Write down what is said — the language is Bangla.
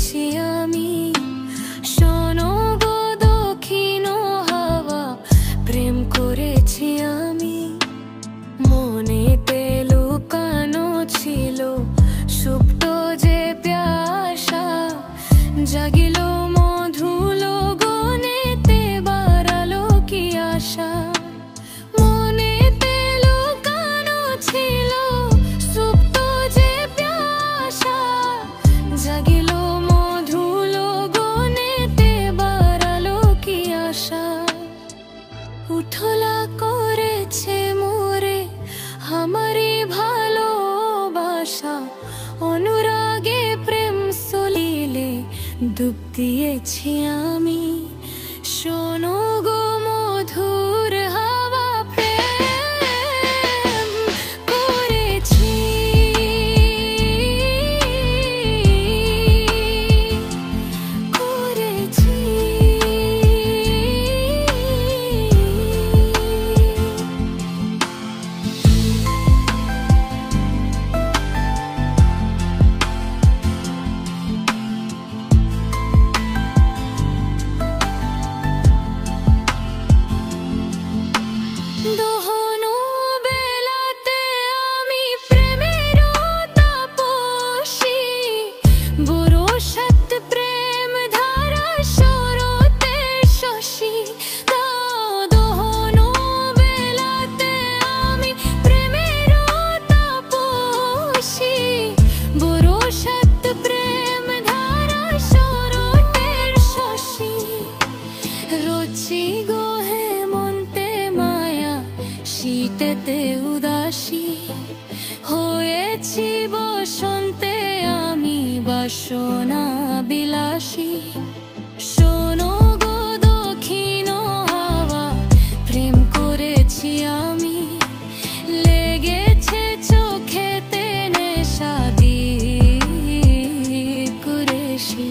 করেছি আমি। শোনো গো দক্ষিণ হাওয়া, প্রেম করেছি আমি। মনেতে লুকানো ছিল সুপ্ত যে প্যাসা, জাগিল মধুল গনেতে বাড়ালো কি আশা। মনেতে লুকানো ছিল সুপ্ত যে প্যাসা, জাগিল মধুল গনেতে বাড়ালো কি আশা। উঠলা করেছে মোরে আমারই ভালোবাসা, অনুরাগে প্রেম সলিলে ডুব দিয়েছি আমি। শোনো গো মধুর হাওয়া, প্রেম করেছি। দহন বেলাতে আমি প্রেমের তাপসী, বরসাত প্রেম ধারা শরতের শশী। দহন বেলাতে আমি প্রেমের তাপসী, বরসাত প্রেম ধারা শরতের শশী। রচি গো হেমন্তে মায়া, শীতেতে উদাসী, হয়েছি বসন্তে আমি বাসনা বিলাসী। শোনো গো দক্ষিণ হাওয়া, প্রেম করেছি আমি। লেগেছে চোখেতে নেশা, দীপ করেছি।